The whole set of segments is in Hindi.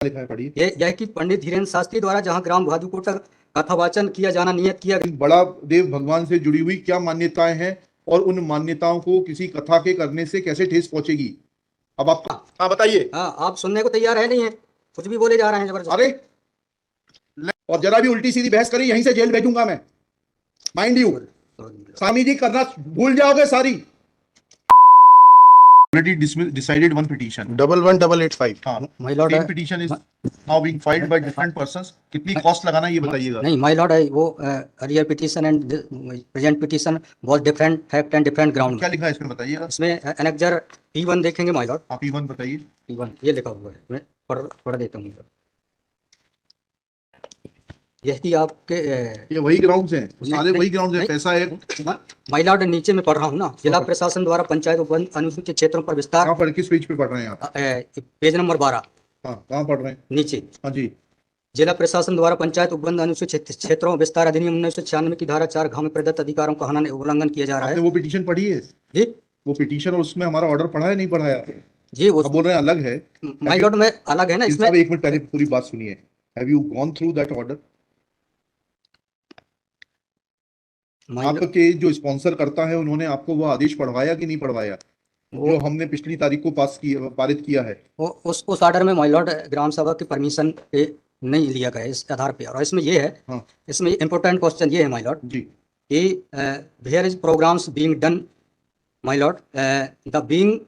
लिखा है पढ़िए। यह कि पंडित धीरेन्द्र शास्त्री द्वारा जहां ग्राम भादुकोट का कथावाचन किया जाना नियत किया गया। बड़ा देव भगवान से जुड़ी हुई क्या मान्यताएं हैं और उन मान्यताओं को किसी कथा के करने से कैसे ठेस पहुंचेगी। अब आप बताइए। हाँ, आप सुनने को तैयार है नहीं है, कुछ भी बोले जा रहे हैं जबरदस्त। अरे और जरा भी उल्टी सीधी बहस करी यहीं से जेल भेजूंगा मैं, माइंड यू। स्वामी जी करना भूल जाओगे सारी। Already decided one petition. 11885. हाँ, My lord, same petition is now being filed by different persons. कितनी कॉस्ट लगाना ये बताइएगा। नहीं माय लॉर्ड, वो earlier petition and present petition बहुत different fact and different ground. क्या लिखा है इसमें बताइएगा। इसमें एनेक्जर P1 देखेंगे माय लॉर्ड। आप P1 बताइए। P1 ये लिखा हुआ है, मैं पढ़ देता हूँ। यह कि आपके ये वही ग्राउंड्स हैं, सारे वही ग्राउंड्स हैं। पैसा है माय लॉर्ड, नीचे में पढ़ रहा हूँ ना, जिला प्रशासन द्वारा पंचायत उपवन अनुसूचित क्षेत्रों पर विस्तार। कहाँ पढ़, किस पेज पे पढ़ रहे हैं आप। Page number 12। हाँ, कहाँ पढ़ रहे हैं नीचे। हाँ जी। जिला प्रशासन द्वारा पंचायत उपबंध अनुसूचित क्षेत्रों विस्तार अधिनियम 1996 की धारा 4 घ में प्रदत्त अधिकारों का हनन उल्लंघन किया जा रहा है। आपने वो पिटीशन पढ़ी है जी, वो पिटीशन, और उसमें हमारा ऑर्डर पढ़ा है नहीं पढ़ा है जी वो बोल रहे हैं अलग है। माय लॉर्ड में अलग है ना इसमें। एक मिनट पहले पूरी बात सुनिए। Have you gone through that order. आपके जो स्पॉन्सर करता है उन्होंने आपको वो आदेश पढ़वाया कि नहीं पढ़वाया जो हमने पिछली तारीख को पारित किया है। उस ऑर्डर में माय लॉर्ड ग्राम सभा की परमिशन पे नहीं लिया गया इस आधार पे। और इसमें ये है, हाँ। इसमें इम्पोर्टेंट क्वेश्चन ये है माय लॉर्ड जी कि where is programs being done my lord, the being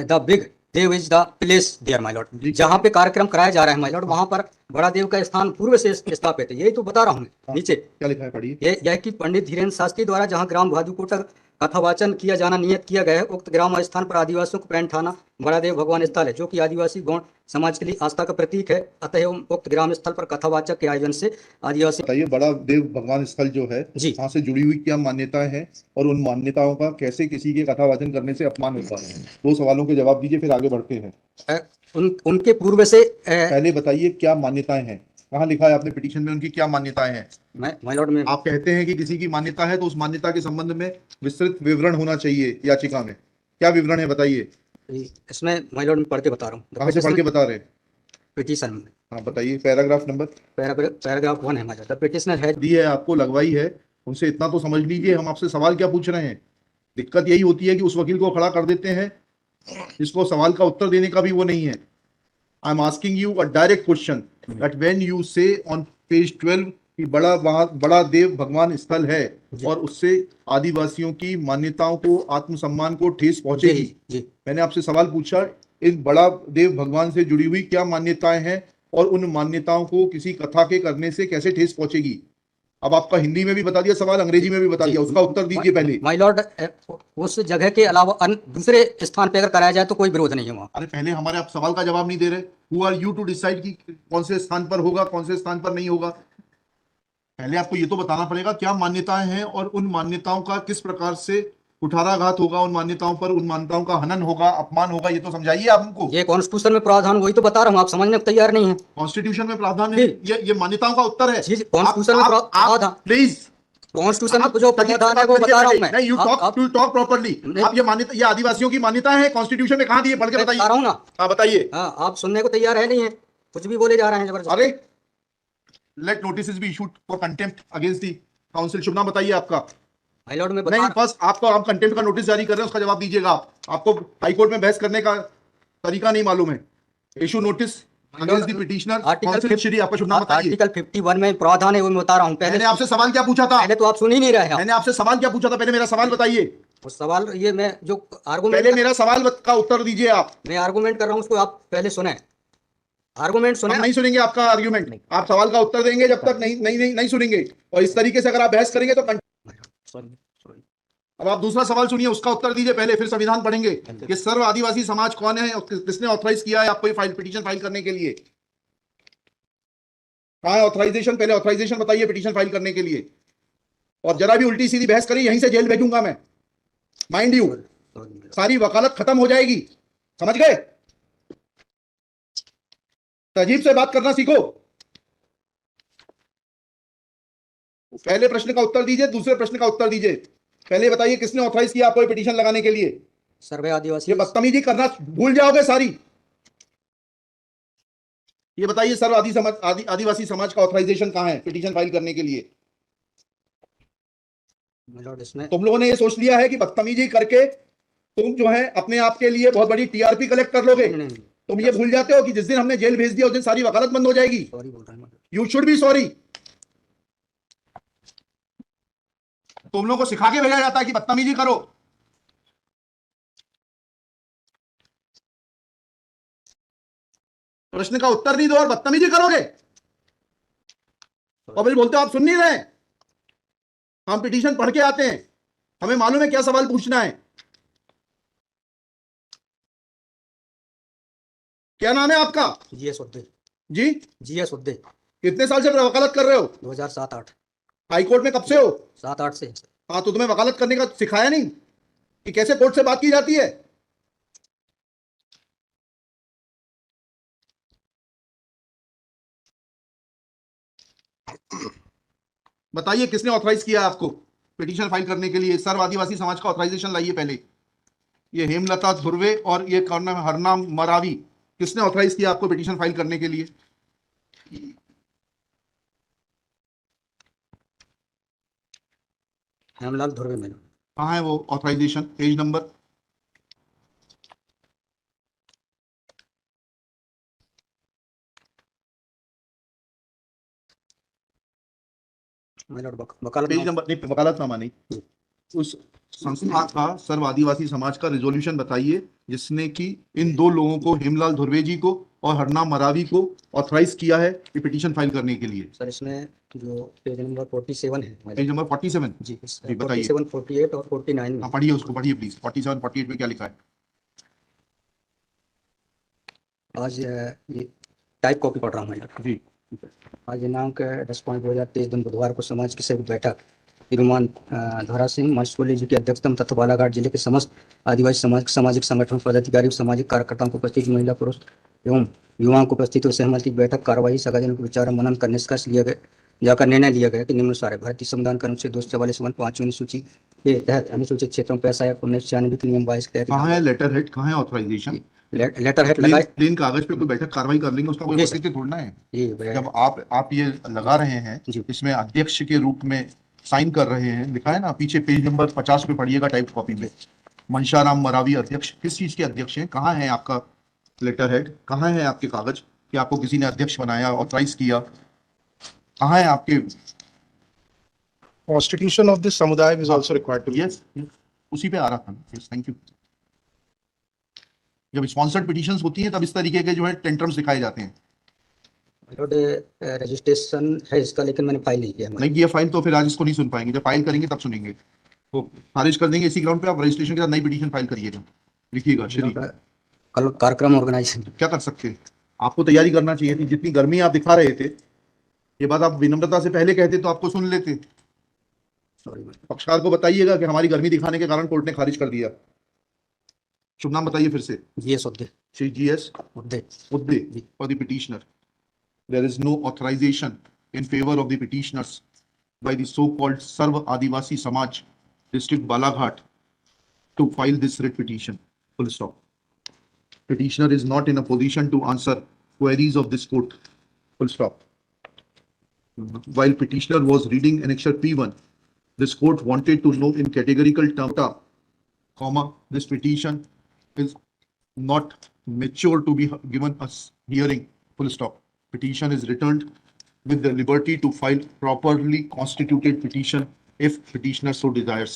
the big देव is the place there my lord. जहाँ पे कार्यक्रम कराया जा रहा है माय लॉर्ड, वहाँ पर बड़ा देव का स्थान पूर्व से स्थापित है। यही तो बता रहा हूँ। नीचे क्या लिखा है पढ़िए। यह कि पंडित धीरेन्द्र शास्त्री द्वारा जहाँ ग्राम भादुकोट का कथावाचन किया जाना नियत किया गया है, उक्त ग्राम स्थान पर आदिवासियों को पैंट थाना बड़ा देव भगवान स्थल है, जो कि आदिवासी गौण समाज के लिए आस्था का प्रतीक है। अतः उक्त ग्राम स्थल पर कथावाचक के आयोजन से आदिवासी। बताइए, बड़ा देव भगवान स्थल जो है जी, वहाँ से जुड़ी हुई क्या मान्यताएं हैं और उन मान्यताओं का कैसे किसी के कथावाचन करने से अपमान होता है। दो सवालों के जवाब दीजिए, फिर आगे बढ़ते हैं। उनके पूर्व से पहले बताइए क्या मान्यताएं हैं, कहाँ लिखा है आपने पिटीशन में उनकी क्या मान्यताएं हैं। माय लॉर्ड में आप कहते हैं कि किसी की मान्यता है तो उस मान्यता के संबंध में विस्तृत विवरण होना चाहिए याचिका में। क्या विवरण है बताइए। इसमें माय लॉर्ड में पढ़ के बता रहा हूँ। कहाँ से पढ़ के बता रहे हैं पिटीशन में? हाँ बताइए, पैराग्राफ नंबर। पैराग्राफ 1 है माय लॉर्ड। द पिटीशनर है दी है आपको, लगवाई है, उनसे इतना तो समझ लीजिए हम आपसे सवाल क्या पूछ रहे हैं। दिक्कत यही होती है कि उस वकील को खड़ा कर देते हैं जिसको सवाल का उत्तर देने का भी वो नहीं है। I am asking you a direct question that when you से ऑन पेज 12 कि बड़ा देव भगवान स्थल है और उससे आदिवासियों की मान्यताओं को, आत्मसम्मान को ठेस पहुंचेगी। जी। मैंने आपसे सवाल पूछा, इन बड़ा देव भगवान से जुड़ी हुई क्या मान्यताएं हैं और उन मान्यताओं को किसी कथा के करने से कैसे ठेस पहुंचेगी। अब आपका हिंदी में भी बता दिया सवाल, अंग्रेजी में भी बता दिया, उसका उत्तर दीजिए पहले। माय लॉर्ड, उस जगह के अलावा दूसरे स्थान पे अगर कराया जाए तो कोई विरोध नहीं है वहाँ। अरे पहले हमारे आप सवाल का जवाब नहीं दे रहे। Who are you to decide कि कौन से स्थान पर होगा, कौन से स्थान पर नहीं होगा। पहले आपको ये तो बताना पड़ेगा क्या मान्यताएं हैं और उन मान्यताओं का किस प्रकार से कुठाराघात होगा, उन मान्यताओं पर, उन मान्यताओं का हनन होगा, अपमान होगा, ये तो समझाइए आप हमको। ये कॉन्स्टिट्यूशन में प्रावधान, वही तो बता रहा हूँ, आप समझने को तैयार नहीं है। कॉन्स्टिट्यूशन में प्रावधान है, ये मान्यताओं का उत्तर है। कॉन्स्टिट्यूशन में प्रावधान, प्लीज कॉन्स्टिट्यूशन में जो प्रावधान है वो बता रहा हूँ मैं। नहीं, यू टॉक प्रॉपर्ली। आप ये मान्यता, ये आदिवासियों की मान्यता है, कॉन्स्टिट्यूशन में कहाँ दी है, पढ़ के बताइए। बता रहा हूँ ना। हाँ बताइए। हाँ, आप सुनने को तैयार है नहीं है, कुछ भी बोले जा रहे हैं जबरदस्त। अरे let notice be issued for contempt against the council. शुभ नाम बताइए आपका। माय लॉर्ड में नहीं, बस आपको, आप कंटेम्प्ट का नोटिस जारी कर रहे हैं, उसका जवाब दीजिएगा आप। आपको हाईकोर्ट में बहस करने का तरीका नहीं मालूम है। Issue notice against the petitioner council. Shri आपका शुभ नाम बताइए। आर्टिकल 51 में प्रावधान है, वो मैं बता रहा हूँ। मैंने आपसे सवाल क्या पूछा था? पहले तो आप सुन ही नहीं रहे हैं। मैंने आपसे सवाल क्या पूछा था, पहले मेरा सवाल बताइए। उस सवाल, ये मैं जो आर्गुमेंट, पहले मेरा सवाल का उत्तर दीजिए आप। मैं आर्गुमेंट कर रहा हूँ, उसको आप पहले सुने। आर्गुमेंट सुने। हम नहीं सुनेंगे आपका आर्गुमेंट। आप सवाल का उत्तर देंगे जब तक नहीं सुनेंगे। और इस तरीके से अगर आप बहस करेंगे तो अब आप दूसरा सवाल सुनिए, उसका उत्तर दीजिए पहले, फिर संविधान पढ़ेंगे। ये सर्व आदिवासी समाज कौन है और किसने ऑथराइज किया है आपको ये पिटीशन फाइल करने के लिए। कहाँ है ऑथराइजेशन, पहले ऑथराइजेशन बताइए पिटीशन फाइल करने के लिए। और जरा भी उल्टी सीधी बहस करी यहीं से जेल भेजूंगा मैं, माइंड यू। सारी वकालत खत्म हो जाएगी, समझ गए। तहजीब से बात करना सीखो। पहले प्रश्न का उत्तर दीजिए, दूसरे प्रश्न का उत्तर दीजिए। पहले बताइए किसने ऑथराइज किया आपको पिटीशन लगाने के लिए। सर्वे आदिवासी। ये बदतमीजी करना भूल जाओगे सारी। ये बताइए सर्व आदिवासी समाज का ऑथराइजेशन कहाँ है पिटीशन फाइल करने के लिए? माय लॉर्ड इसमें तुम लोगों ने ये सोच लिया है कि बदतमीजी करके तुम जो है अपने आप के लिए बहुत बड़ी टीआरपी कलेक्ट कर लोगे। नहीं, तुम ये भूल जाते हो कि जिस दिन हमने जेल भेज दिया उस दिन सारी वकालत बंद हो जाएगी। सॉरी बोल रहा हूँ मैं। You should be sorry. तुम लोगों को सिखा के भेजा जाता है कि बदतमीजी करो। प्रश्न का उत्तर नहीं दो और बदतमीजी करोगे और फिर बोलते हो आप सुन नहीं रहे। हम पिटीशन पढ़ के आते हैं, हमें मालूम है क्या सवाल पूछना है। क्या नाम है आपका? जीएस उद्दे। जी, जीएस उद्दे। कितने साल से वकालत कर रहे हो? 2007-8। हाईकोर्ट में कब से हो? 7-8 से। हाँ, तो तुम्हें वकालत करने का सिखाया नहीं कि कैसे कोर्ट से बात की जाती है? बताइए किसने ऑथराइज किया आपको पिटीशन फाइल करने के लिए? सर्व आदिवासी समाज का ऑथराइजेशन लाइए पहले। ये हेमलता धुर्वे और ये कौन नाम है, हरनाम मरावी, किसने ऑथराइज किया आपको पिटीशन फाइल करने के लिए? हेमलाल धुर्वे में। कहाँ है वो authorization? Page number. My lord वकालत पेज नंबर नहीं, वकालतनामा नहीं। उस संस्था का सर्व आदिवासी समाज का रिजोल्यूशन बताइए जिसने कि इन दो लोगों को, हेमलाल धुर्वे जी को और हरनाम मरावी को, ऑथराइज किया है कि पिटीशन फाइल करने के लिए। सर इसमें जो पेज नंबर 47 है my पेज नंबर 47 जी, जी, बताइए। 47, 48 और 49 में। हाँ, पढ़िए उसको, पढ़िए प्लीज। 47 48 में क्या लिखा है? आज ये टाइप कॉपी पढ़ रहा हूँ मैं जी, आज दिनांक 10/5/2023 दिन बुधवार को समाज की संयुक्त बैठक श्रीमान धरा सिंह मशकोली जी की अध्यक्षता में तथा बालाघाट जिले के समस्त आदिवासी समाज के सामाजिक संगठन पदाधिकारी सामाजिक कार्यकर्ताओं को उपस्थित महिला पुरुष एवं युवाओं को उपस्थित हुए सहमति बैठक कार्यवाही सगाजन को विचार मनन कर निष्कर्ष लिया गया जाकर निर्णय लिया गया कि निम्नानुसार है। भारतीय संविधान का अनुच्छेद 244 अनुसूची के तहत अनुसूचित क्षेत्रों में पैसा या 1996 के नियम 22 के कहाँ है तहत लेटर हेड, कहाँ है ऑथराइजेशन? लेटर हेड लगाए। प्लेन कागज पे कोई बैठक कार्रवाई कर लेंगे, उसका कोई जी, सर। उपस्थिति थोड़ना है। ये जब आप ये लगा रहे हैं, जी। इसमें अध्यक्ष के रूप में साइन कर रहे हैं, लिखा है ना पीछे पेज नंबर 50 पे पढ़िएगा टाइप कॉपी में। मनशाराम मरावी अध्यक्ष, किस चीज के अध्यक्ष हैं? कहाँ है आपका लेटर हेड? कहाँ है आपके कागज कि आपको किसी ने अध्यक्ष बनाया, ऑथराइज किया? कहाँ है आपके? Constitution of this samudaya is also required to be. Yes, उसी पे आ रहा था। Yes, thank you. जब स्पॉन्सर्ड पिटीशंस होती हैं तब इस तरीके के जो है टेंट्रम्स दिखाए जाते हैं। रजिस्ट्रेशन है इसका, लेकिन मैंने फाइल नहीं किया। नहीं किया फाइल तो फिर आज इसको नहीं सुन पाएंगे। जब फाइल करेंगे तब सुनेंगे, तो खारिज कर देंगे। इसी ग्राउंड पे आप रजिस्ट्रेशन के साथ नई पिटीशन फाइल करिएगा। लिखिएगा श्री। कल कार्यक्रम ऑर्गेनाइजेशन क्या कर सकते हैं? आपको तैयारी करना चाहिए थी। जितनी गर्मी आप दिखा रहे थे, ये बात आप विनम्रता से पहले कहते तो आपको सुन लेते। सॉरी पक्षकार को बताइएगा कि हमारी गर्मी दिखाने के कारण कोर्ट ने खारिज कर दिया। शुभ नाम बताइए फिर से। G S Udde. Shri G S Udde. Udde for the petitioner. There is no authorization in favor of the petitioners by the so-called Sarv Adivasi Samaj, District Balaghat, to file this writ petition. Full stop. Petitioner is not in a position to answer queries of this court. Full stop. While petitioner was reading annexure P1, this court wanted to know in categorical terms, comma, this petition is not mature to be given us hearing. Full stop. Petition is returned with the liberty to file properly constituted petition if petitioner so desires.